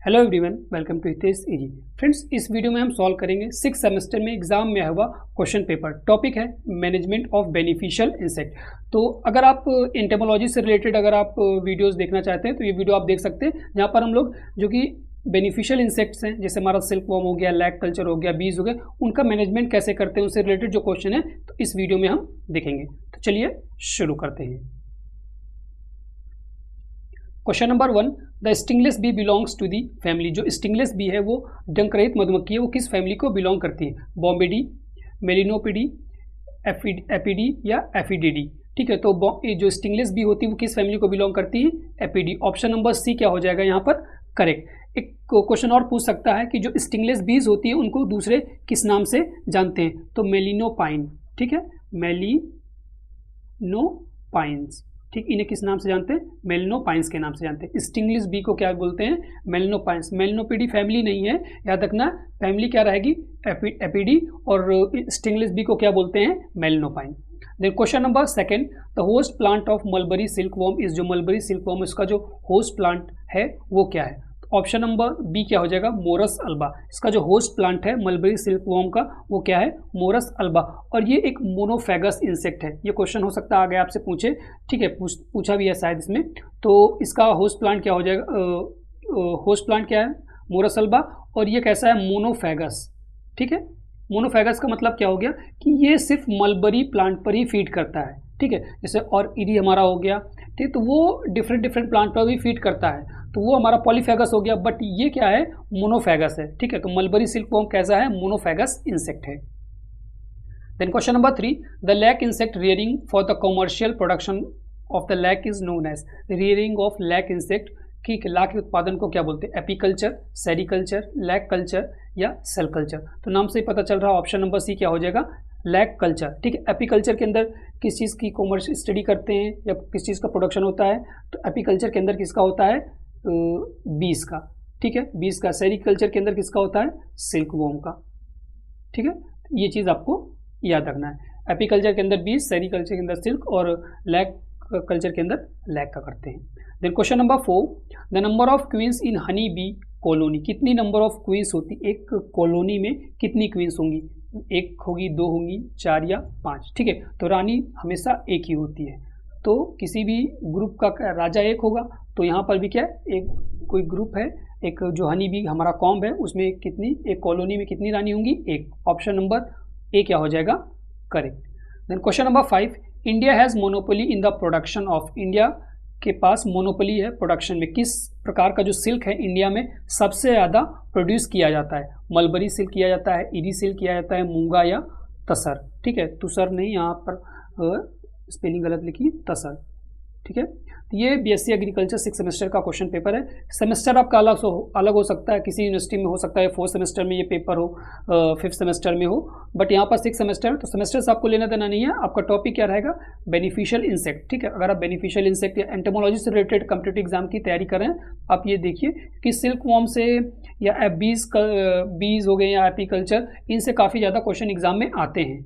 Hello everyone, welcome to Hitesh easy. Friends, इस video में हम सॉल्व करेंगे 6 सेमेस्टर में एग्जाम में आया हुआ क्वेश्चन पेपर। टॉपिक है मैनेजमेंट ऑफ बेनिफिशियल इंसेक्ट। तो अगर आप एंटेमोलॉजी से रिलेटेड अगर आप वीडियोस देखना चाहते हैं तो ये वीडियो आप देख सकते हैं, जहाँ पर हम लोग जो कि बेनिफिशियल इंसेक्ट्स हैं, जैसे हमारा सिल्क वॉर्म हो गया, लैक कल्चर हो गया, बीज हो गए, उनका मैनेजमेंट कैसे करते हैं उससे रिलेटेड जो क्वेश्चन है तो इस वीडियो में हम देखेंगे। तो चलिए शुरू करते हैं। Question number 1, the stingless bee belongs to the family. जो स्टिंगलेस बी है वो डंक रहित मधुमक्खी है, वो किस फैमिली को बिलोंग करती है? बॉम्बेडी, मेलिनोपिडी, एपिडी या एफिडिडी। ठीक है, तो ये जो स्टिंगलेस बी होती है वो किस फैमिली को बिलोंग करती है? एपिडी। ऑप्शन नंबर सी क्या हो जाएगा यहाँ पर? करेक्ट। एक क्वेश्चन और पूछ सकता है कि जो स्टिंगलेस बीज होती है उनको दूसरे किस नाम से जानते हैं? तो मेलिनोपाइन। ठीक है, मेलिनोपाइन्स। ठीक, इन्हें किस नाम से जानते हैं? मेलिनोपाइन्स के नाम से जानते हैं। स्टिंगलेस बी को क्या बोलते हैं? मेलिनोपाइन्स। मेलिनोपिडी फैमिली नहीं है, याद रखना, फैमिली क्या रहेगी? एपिडी। और स्टिंगलेस बी को क्या बोलते हैं? मेलिनोपाइन। Then question number 2, the host plant of mulberry silk worm is. जो मलबरी सिल्क वॉर्म इसका जो होस्ट प्लांट है वो क्या है? ऑप्शन नंबर बी क्या हो जाएगा? Morris alba. इसका जो होस्ट प्लांट है मलबरी सिल्क वॉर्म का वो क्या है? Morris alba. और ये एक मोनोफेगस इंसेक्ट है। ये क्वेश्चन हो सकता है आगे आपसे पूछे, ठीक है, पूछा भी है शायद इसमें। तो इसका होस्ट प्लांट क्या हो जाएगा? होस्ट प्लांट क्या है? Morris alba. और ये कैसा है? मोनोफेगस। ठीक है, मोनोफेगस का मतलब क्या हो गया कि ये सिर्फ मलबरी प्लांट पर ही फीड करता है। ठीक है, जैसे और इरी हमारा हो गया, ठीक, तो वो डिफरेंट प्लांट पर भी फीड करता है, तो वो हमारा पॉलीफेगस हो गया। बट ये क्या है? मोनोफेगस है। ठीक है, तो मलबरी सिल्क वॉर्म कैसा है? मोनोफेगस इंसेक्ट है। Then question number 3, the lac insect rearing for the commercial production of the lac is known as. Rearing of lac insect की लाख के उत्पादन को क्या बोलते हैं? एपीकल्चर, सेरिकल्चर, लैक कल्चर या सेल कल्चर। तो नाम से ही पता चल रहा है, ऑप्शन नंबर सी क्या हो जाएगा? Lac culture. ठीक है, एपीकल्चर के अंदर किस चीज़ की कॉमर्स स्टडी करते हैं या किस चीज़ का प्रोडक्शन होता है? तो एपीकल्चर के अंदर किसका होता है? बीज का। ठीक है, बीज का। सेरिकल्चर के अंदर किसका होता है? सिल्क वॉर्म का। ठीक है, ये चीज़ आपको याद रखना है। एपीकल्चर के अंदर बीज, सेरिकल्चर के अंदर सिल्क, और लैक कल्चर के अंदर लैक का करते हैं। Then question number 4, the number of queens in honey bee colony. कितनी नंबर ऑफ क्वींस होती? एक कॉलोनी में कितनी क्वींस होंगी? 1 होगी, 2 होंगी, 4 या 5। ठीक है, तो रानी हमेशा एक ही होती है। तो किसी भी ग्रुप का राजा एक होगा, तो यहाँ पर भी क्या है? एक कोई ग्रुप है, एक जो हनी बी हमारा कॉम्ब है, उसमें कितनी, एक कॉलोनी में कितनी रानी होंगी? 1। ऑप्शन नंबर ए क्या हो जाएगा? Correct. Then question number 5, India has monopoly in the production of. India के पास मोनोपोली है प्रोडक्शन में। किस प्रकार का जो सिल्क है इंडिया में सबसे ज़्यादा प्रोड्यूस किया जाता है? मलबरी सिल्क किया जाता है, इरी सिल्क किया जाता है, मूंगा या तसर। ठीक है, तुसर नहीं, यहाँ पर स्पेलिंग गलत लिखी, तसर। ठीक है, तो ये बीएससी एग्रीकल्चर 6 सेमेस्टर का क्वेश्चन पेपर है। सेमेस्टर आपका अलग हो सकता है, किसी यूनिवर्सिटी में हो सकता है 4 सेमेस्टर में ये पेपर हो, 5th सेमेस्टर में हो, बट यहाँ पर 6 सेमेस्टर है, तो सेमेस्टर से आपको लेना देना नहीं है। आपका टॉपिक क्या रहेगा? Beneficial insect. ठीक है, अगर आप बेनिफिशियल इंसेक्ट या एंटोमोलॉजी से रिलेटेड कॉम्पिटिटिव एग्जाम की तैयारी करें, आप ये देखिए कि सिल्क वॉर्म से या बीज हो गए या एपीकल्चर, इनसे काफ़ी ज़्यादा क्वेश्चन एग्जाम में आते हैं,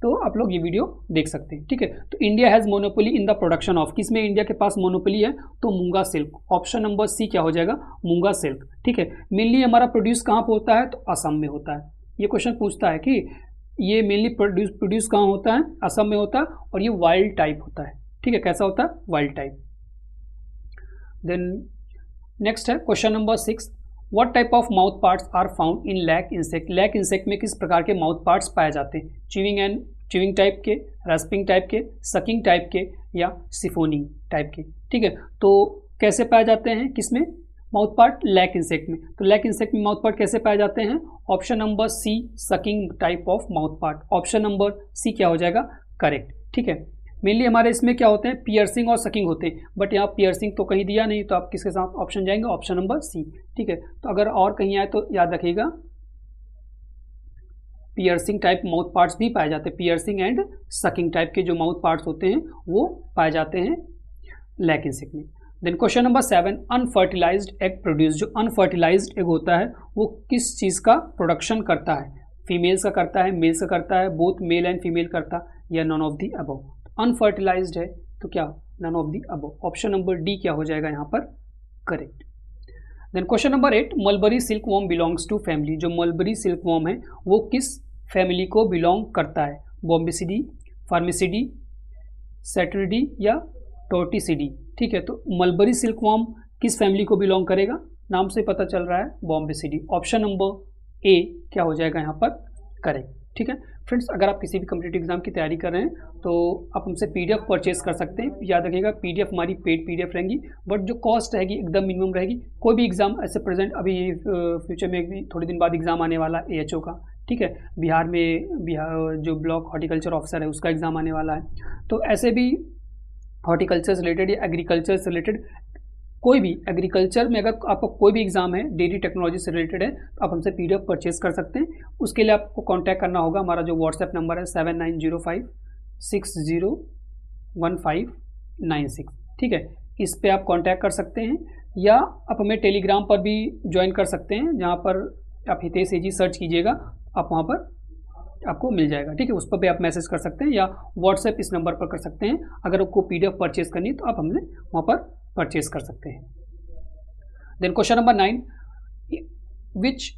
तो आप लोग ये वीडियो देख सकते हैं। ठीक है, तो India has monopoly in the production of. किस में इंडिया के पास मोनोपोली है? तो मूंगा सिल्क। ऑप्शन नंबर सी क्या हो जाएगा? मूंगा सिल्क। ठीक है, मेनली हमारा प्रोड्यूस कहाँ पर होता है? तो असम में होता है। ये क्वेश्चन पूछता है कि ये मेनली प्रोड्यूस कहाँ होता है? असम में होता है, और ये वाइल्ड टाइप होता है। ठीक है, कैसा होता है? Wild type. देन नेक्स्ट है question number 6, what type of mouth parts are found in lac insect. Lac insect में किस प्रकार के माउथ पार्ट्स पाए जाते हैं? च्यूइंग टाइप के, रैस्पिंग टाइप के, सकिंग टाइप के या सिफोनिंग टाइप के। ठीक है, तो कैसे पाए जाते हैं किसमें माउथ पार्ट? लैक इंसेक्ट में। तो लैक इंसेक्ट में माउथ पार्ट कैसे पाए जाते हैं? Option number C, sucking type of mouth part. Option number C क्या हो जाएगा? करेक्ट। ठीक है, मेनली हमारे इसमें क्या होते हैं? पियर्सिंग और सकिंग होते हैं, बट यहाँ पियर्सिंग तो कहीं दिया नहीं, तो आप किसके साथ ऑप्शन जाएंगे? Option number C. ठीक है, तो अगर और कहीं आए तो याद रखिएगा, पियर्सिंग टाइप माउथ पार्ट्स भी पाए जाते हैं। पियर्सिंग एंड सकिंग टाइप के जो माउथ पार्ट्स होते हैं वो पाए जाते हैं लैक इंसेक्ट में। Then question number 7, unfertilized egg produce. जो अनफर्टिलाइज्ड एग होता है वो किस चीज़ का प्रोडक्शन करता है? फीमेल्स का करता है, मेल्स का करता है, बोथ मेल एंड फीमेल करता, या none of the above. Unfertilized है तो क्या? None of the above. Option number D क्या हो जाएगा यहाँ पर? Correct. Then question number 8, mulberry silk worm belongs to family. जो मलबरी सिल्क वॉर्म है वो किस फैमिली को बिलोंग करता है? बॉम्बिसिडी, फार्मिसिडी, सेटरिडी या टोर्टिसिडी। ठीक है, तो मलबरी सिल्क वॉर्म किस फैमिली को बिलोंग करेगा? नाम से पता चल रहा है, बॉम्बिसिडी। ऑप्शन नंबर ए क्या हो जाएगा यहाँ पर करेक्ट। ठीक है फ्रेंड्स, अगर आप किसी भी कॉम्पिटिटिव एग्जाम की तैयारी कर रहे हैं तो आप हमसे पीडीएफ परचेज कर सकते हैं। याद रखिएगा पीडीएफ हमारी पेड पीडीएफ रहेंगी, बट जो कॉस्ट रहेगी एकदम मिनिमम रहेगी। कोई भी एग्जाम ऐसे प्रेजेंट अभी फ्यूचर में भी थोड़े दिन बाद एग्जाम आने वाला है एएचओ का, ठीक है, बिहार जो ब्लॉक हॉर्टिकल्चर ऑफिसर है उसका एग्जाम आने वाला है। तो ऐसे भी हॉर्टिकल्चर से रिलेटेड या एग्रीकल्चर से रिलेटेड कोई भी एग्रीकल्चर में अगर आपका कोई भी एग्जाम है डेयरी टेक्नोलॉजी से रिलेटेड है तो आप हमसे पीडीएफ परचेज कर सकते हैं। उसके लिए आपको कांटेक्ट करना होगा, हमारा जो व्हाट्सएप नंबर है 7905601596। ठीक है, इस पे आप कांटेक्ट कर सकते हैं या आप हमें टेलीग्राम पर भी ज्वाइन कर सकते हैं, जहाँ पर आप हितेश एजी सर्च कीजिएगा, आप वहाँ पर आपको मिल जाएगा। ठीक है, उस पर भी आप मैसेज कर सकते हैं या व्हाट्सएप इस नंबर पर कर सकते हैं। अगर आपको पीडीएफ परचेज करनी है तो आप हमसे वहाँ पर परचेज कर सकते हैं। Then question number 9, which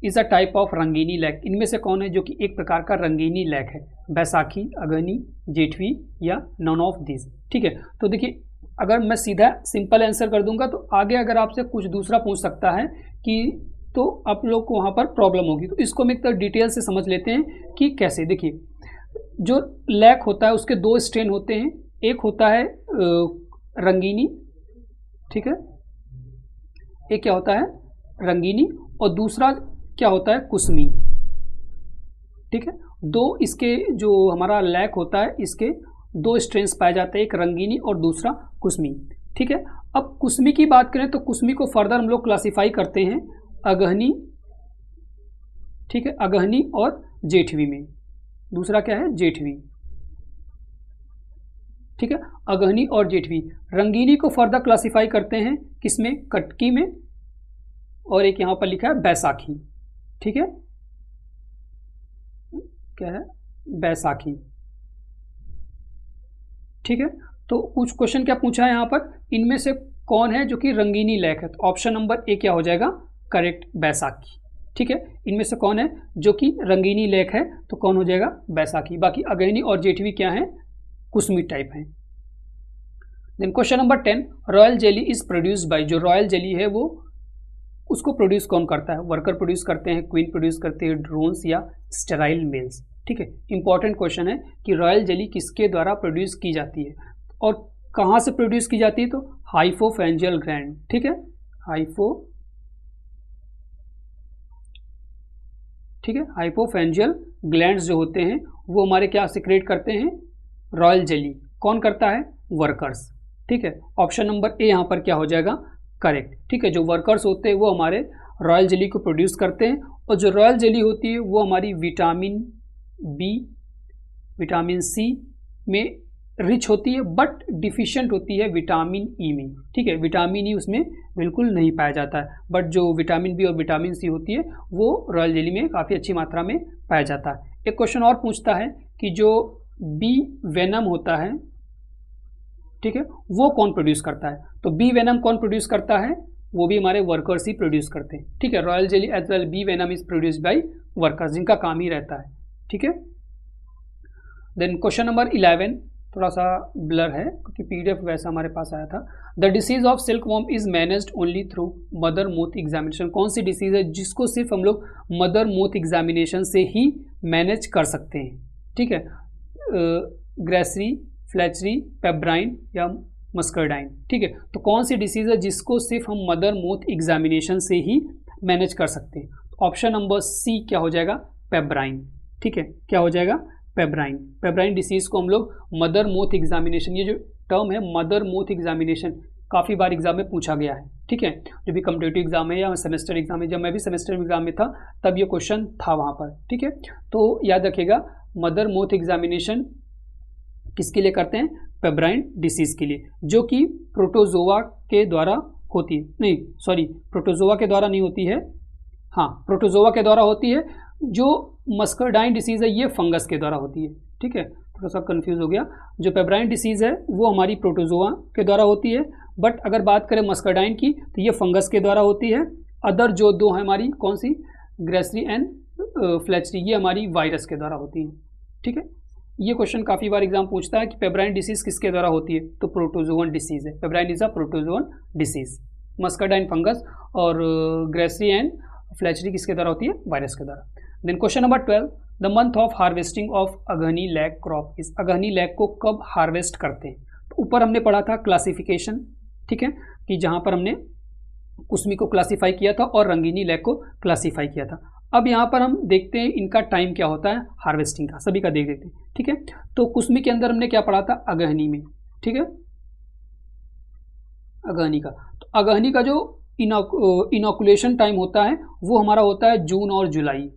is a type of rangeeni lac. इनमें से कौन है जो कि एक प्रकार का रंगीनी लैक है? बैसाखी, अगहनी, जेठवी या नॉन ऑफ दिस। ठीक है, तो देखिए अगर मैं सीधा सिंपल आंसर कर दूंगा तो आगे अगर आपसे कुछ दूसरा पूछ सकता है कि तो आप लोग को वहाँ पर प्रॉब्लम होगी। तो इसको हम एक तरह डिटेल से समझ लेते हैं कि कैसे। देखिए जो लैक होता है उसके दो स्ट्रेन होते हैं, एक होता है रंगीनी, ठीक है, एक क्या होता है रंगीनी और दूसरा क्या होता है कुसमी। ठीक है, दो इसके जो हमारा लैक होता है इसके दो स्ट्रेन्स पाए जाते हैं, एक रंगीनी और दूसरा कुसमी। ठीक है, अब कुसमी की बात करें तो कुसमी को फर्दर हम लोग क्लासिफाई करते हैं अगहनी, ठीक है, अगहनी और जेठवी में। दूसरा क्या है जेठवी। ठीक है, अगहनी और जेठवी। रंगीनी को फर्दर क्लासिफाई करते हैं किसमें? कटकी में, और एक यहां पर लिखा है बैसाखी। ठीक है, क्या है बैसाखी। ठीक है, तो कुछ क्वेश्चन क्या पूछा है यहां पर, इनमें से कौन है जो कि रंगीनी लैक है? तो ऑप्शन नंबर ए क्या हो जाएगा करेक्ट, बैसाखी। ठीक है, इनमें से कौन है जो कि रंगीनी लैक है? तो कौन हो जाएगा बैसाखी। बाकी अगहनी और जेठवी क्या है? कुसमी टाइप है। Then question number 10, royal jelly is produced by. जो रॉयल जेली है वो उसको प्रोड्यूस कौन करता है? वर्कर प्रोड्यूस करते हैं, क्वीन प्रोड्यूस करते हैं, ड्रोन्स या स्टेराइल मेल्स। ठीक है, इंपॉर्टेंट क्वेश्चन है कि रॉयल जेली किसके द्वारा प्रोड्यूस की जाती है और कहाँ से प्रोड्यूस की जाती है? तो हाइपोफैंजियल ग्लैंड। ठीक है, हाइपोफैंजियल ग्लैंड्स जो होते हैं वो हमारे क्या सिक्रेट करते हैं? Royal jelly. कौन करता है? वर्कर्स। ठीक है, ऑप्शन नंबर ए यहाँ पर क्या हो जाएगा करेक्ट। ठीक है, जो वर्कर्स होते हैं वो हमारे रॉयल जेली को प्रोड्यूस करते हैं, और जो रॉयल जेली होती है वो हमारी विटामिन बी, विटामिन सी में रिच होती है, बट डिफिशिएंट होती है विटामिन ई में। ठीक है, विटामिन ई उसमें बिल्कुल नहीं पाया जाता है, बट जो विटामिन बी और विटामिन सी होती है वो रॉयल जेली में काफ़ी अच्छी मात्रा में पाया जाता है। एक क्वेश्चन और पूछता है कि जो बी वेनम होता है, ठीक है, वो कौन प्रोड्यूस करता है? तो बी वेनम कौन प्रोड्यूस करता है? वो भी हमारे वर्कर्स ही प्रोड्यूस करते हैं। ठीक है, royal jelly as well bee venom is produced by workers, जिनका काम ही रहता है। ठीक है, देन क्वेश्चन नंबर 11 थोड़ा सा ब्लर है क्योंकि पीडीएफ वैसा हमारे पास आया था। The disease of silkworm is managed only through mother moth examination. कौन सी डिसीज है जिसको सिर्फ हम लोग मदर मूथ एग्जामिनेशन से ही मैनेज कर सकते हैं? ठीक है, ग्रेसरी, फ्लैचरी, पेब्राइन या मस्करडाइन। ठीक है, तो कौन सी डिसीज है जिसको सिर्फ हम मदर मूथ एग्जामिनेशन से ही मैनेज कर सकते हैं? ऑप्शन नंबर सी क्या हो जाएगा पेब्राइन। ठीक है, क्या हो जाएगा पेब्राइन। पेब्राइन डिसीज को हम लोग मदर मूथ एग्जामिनेशन, ये जो टर्म है मदर मूथ एग्जामिनेशन काफ़ी बार एग्जाम में पूछा गया है। ठीक है, जो भी कम्पिटिटिव एग्जाम है या सेमेस्टर एग्जाम है, जब मैं भी सेमेस्टर एग्जाम में था तब ये क्वेश्चन था वहाँ पर। ठीक है, तो याद रखिएगा मदर मूथ एग्जामिनेशन किसके लिए करते हैं? पेब्राइन डिसीज के लिए, जो कि प्रोटोजोआ के द्वारा होती है। नहीं सॉरी, प्रोटोजोआ के द्वारा नहीं होती है, हाँ प्रोटोजोआ के द्वारा होती है। जो मस्करडाइन डिसीज है ये फंगस के द्वारा होती है। ठीक है, थोड़ा सा कंफ्यूज हो गया। जो पेब्राइन डिसीज़ है वो हमारी प्रोटोजोआ के द्वारा होती है, बट अगर बात करें मस्करडाइन की तो ये फंगस के द्वारा होती है। अदर जो दो है हमारी कौन सी, ग्रेसरी एंड फ्लेचरी, ये हमारी वायरस के द्वारा होती है। ठीक है, ये क्वेश्चन काफ़ी बार एग्जाम पूछता है कि पेब्राइन डिसीज़ किसके द्वारा होती है, तो प्रोटोजोअन डिसीज़ है। Pebrine is a protozoan disease. Muscardine fungus और ग्रेसरी एंड फ्लेचरी किसके द्वारा होती है, वायरस के द्वारा। Then question number 12, the month of harvesting of aghani lac crop is. Aghani lac को कब हार्वेस्ट करते हैं, तो ऊपर हमने पढ़ा था क्लासिफिकेशन, ठीक है, कि जहाँ पर हमने कुसमी को क्लासीफाई किया था और रंगीनी लैक को क्लासीफाई किया था। अब यहाँ पर हम देखते हैं इनका टाइम क्या होता है हार्वेस्टिंग का, सभी का देख लेते हैं। ठीक है, तो कुसमी के अंदर हमने क्या पढ़ा था, अगहनी में, ठीक है, अगहनी का, तो अगहनी का जो इनोकुलेशन टाइम होता है वो हमारा होता है जून और जुलाई।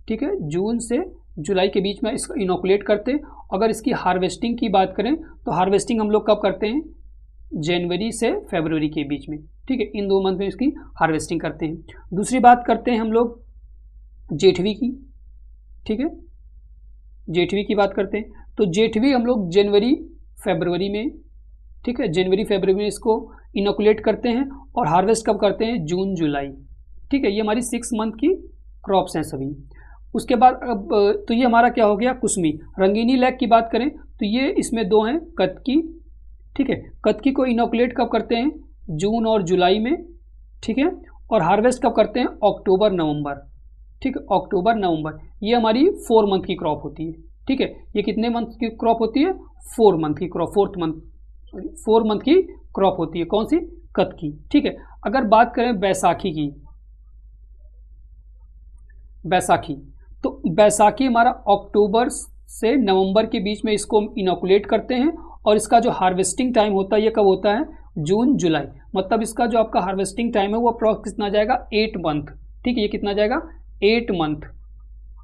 ठीक है, जून से जुलाई के बीच में इसको इनोकुलेट करते हैं। अगर इसकी हार्वेस्टिंग की बात करें तो हार्वेस्टिंग हम लोग कब करते हैं, जनवरी से फरवरी के बीच में। ठीक है, इन 2 मंथ में इसकी हार्वेस्टिंग करते हैं। दूसरी बात करते हैं हम लोग जेठवी की। ठीक है, जेठवी की बात करते हैं तो जेठवी हम लोग जनवरी फरवरी में, ठीक है, जनवरी फरवरी में इसको इनोकुलेट करते हैं और हार्वेस्ट कब करते हैं, जून जुलाई। ठीक है, ये हमारी 6 मंथ की क्रॉप्स हैं सभी। उसके बाद अब तो ये हमारा क्या हो गया कुसमी। रंगीनी लैक की बात करें तो ये इसमें 2 हैं, कतकी। ठीक है, कतकी को इनोकुलेट कब करते हैं, जून और जुलाई में। ठीक है, और हार्वेस्ट कब करते हैं, अक्टूबर नवंबर। ठीक है, अक्टूबर नवंबर, ये हमारी 4 मंथ की क्रॉप होती है। ठीक है, ये कितने मंथ की क्रॉप होती है, 4 मंथ की क्रॉप, 4 मंथ की क्रॉप होती है, कौन सी, कतकी। ठीक है, अगर बात करें बैसाखी की, बैसाखी, तो बैसाखी हमारा अक्टूबर से नवंबर के बीच में इसको इनोकुलेट करते हैं और इसका जो हार्वेस्टिंग टाइम होता है ये कब होता है, जून जुलाई। मतलब इसका जो आपका हार्वेस्टिंग टाइम है वो अप्रॉक्स कितना जाएगा, 8 मंथ। ठीक है, ये कितना जाएगा, 8 मंथ।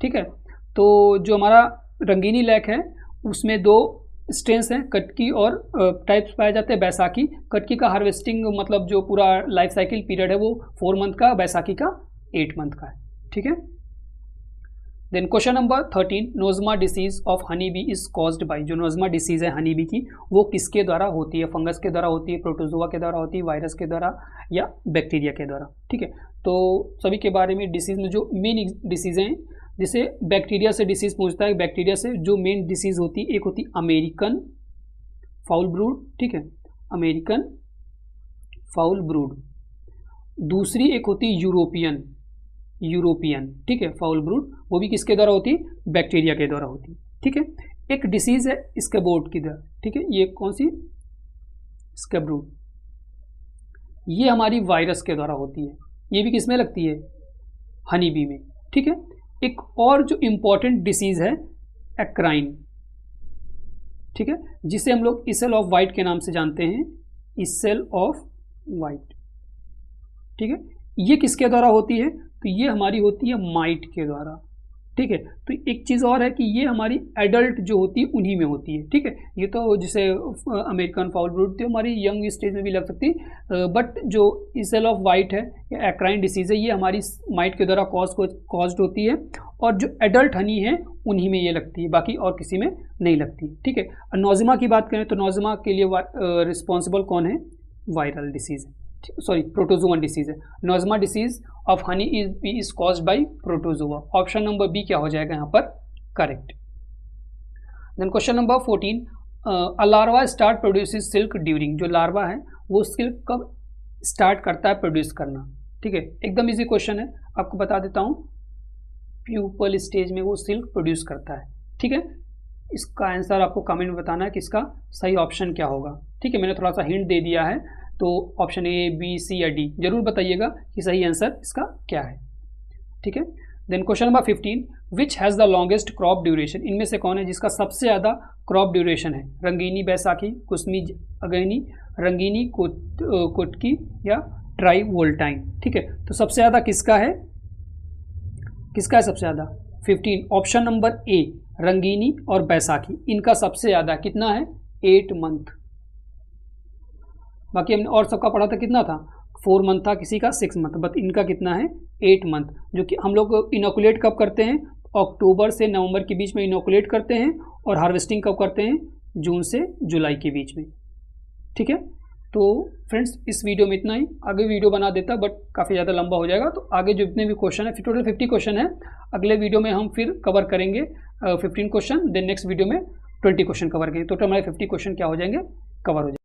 ठीक है, तो जो हमारा रंगीनी लैक है उसमें 2 स्ट्रेन्स हैं, कटकी और टाइप्स पाए जाते हैं। बैसाखी, कटकी का हार्वेस्टिंग मतलब जो पूरा लाइफ साइकिल पीरियड है वो 4 मंथ का, बैसाखी का 8 मंथ का है। ठीक है, then question number 13, nosema disease of honey bee is caused by. जो नोज़मा डिसीज है हनी बी की वो किसके द्वारा होती है, फंगस के द्वारा होती है, प्रोटोजोआ के द्वारा होती है, वायरस के द्वारा या बैक्टीरिया के द्वारा। ठीक है, तो सभी के बारे में डिसीज में जो मेन डिसीज़ें हैं, जैसे बैक्टीरिया से डिसीज़ पूछता है, बैक्टीरिया से जो मेन डिसीज़ होती है, एक होती अमेरिकन फाउल ब्रूड। ठीक है, अमेरिकन फाउल ब्रूड। दूसरी एक होती यूरोपियन, ठीक है, फाउल ब्रूड, वो भी किसके द्वारा होती है, बैक्टीरिया के द्वारा होती है। ठीक है, एक डिसीज है स्कैब्रोड की द्वारा। ठीक है, ये कौन सी, स्कैब्रोड, ये हमारी वायरस के द्वारा होती है। ये भी किस में लगती है, हनी बी में। ठीक है, एक और जो इंपॉर्टेंट डिसीज है एक्राइन। ठीक है, जिसे हम लोग इसेल ऑफ वाइट के नाम से जानते हैं, इसेल ऑफ वाइट। ठीक है, ये किसके द्वारा होती है, तो ये हमारी होती है माइट के द्वारा। ठीक है, तो एक चीज़ और है कि ये हमारी एडल्ट जो होती है उन्हीं में होती है। ठीक है, ये तो जैसे अमेरिकन फाउल ब्रूड थी हमारी यंग स्टेज में भी लग सकती है, बट जो इसेल ऑफ वाइट है या एक्राइन डिसीज़ है ये हमारी माइट के द्वारा कॉज्ड होती है, और जो एडल्ट हनी है उन्हीं में ये लगती है, बाकी और किसी में नहीं लगती। ठीक है, नोज़मा की बात करें तो नोज़मा के लिए रिस्पॉन्सिबल कौन है, वायरल डिसीज़ है, सॉरी प्रोटोजोअन डिसीज है। Nosema disease of honey is caused by protozoa. Option number B क्या हो जाएगा यहाँ पर correct. Then question number 14, a larva start produces silk during. जो लार्वा है वो सिल्क कब स्टार्ट करता है प्रोड्यूस करना। ठीक है, एकदम इजी क्वेश्चन है, आपको बता देता हूँ, प्यूपल स्टेज में वो सिल्क प्रोड्यूस करता है। ठीक है, इसका आंसर आपको कमेंट में बताना है कि इसका सही ऑप्शन क्या होगा। ठीक है, मैंने थोड़ा सा हिंट दे दिया है, तो ऑप्शन ए, बी, सी या डी जरूर बताइएगा कि सही आंसर इसका क्या है। ठीक है, then question number 15, which has the longest crop duration. इनमें से कौन है जिसका सबसे ज़्यादा क्रॉप ड्यूरेशन है, रंगीनी बैसाखी, कुसमी अगहनी, रंगीनी कुटकी या ट्राई वोल्टाइन। ठीक है, तो सबसे ज़्यादा किसका है, सबसे ज़्यादा 15, ऑप्शन नंबर ए, रंगीनी और बैसाखी, इनका सबसे ज़्यादा कितना है, 8 मंथ। बाकी हमने और सबका पढ़ा था, कितना था, 4 मंथ था, किसी का 6 मंथ, बट इनका कितना है, 8 मंथ। जो कि हम लोग इनोकुलेट कब करते हैं, अक्टूबर से नवंबर के बीच में इनोकुलेट करते हैं और हार्वेस्टिंग कब करते हैं, जून से जुलाई के बीच में। ठीक है, तो फ्रेंड्स इस वीडियो में इतना ही, आगे वीडियो बना देता बट काफ़ी ज़्यादा लंबा हो जाएगा, तो आगे जो जितने भी क्वेश्चन है, टोटल 50 क्वेश्चन है, अगले वीडियो में हम फिर कवर करेंगे 15 क्वेश्चन, देन नेक्स्ट वीडियो में 20 क्वेश्चन कवर करेंगे, टोटल हमारे 50 क्वेश्चन क्या हो जाएंगे, कवर हो जाएंगे।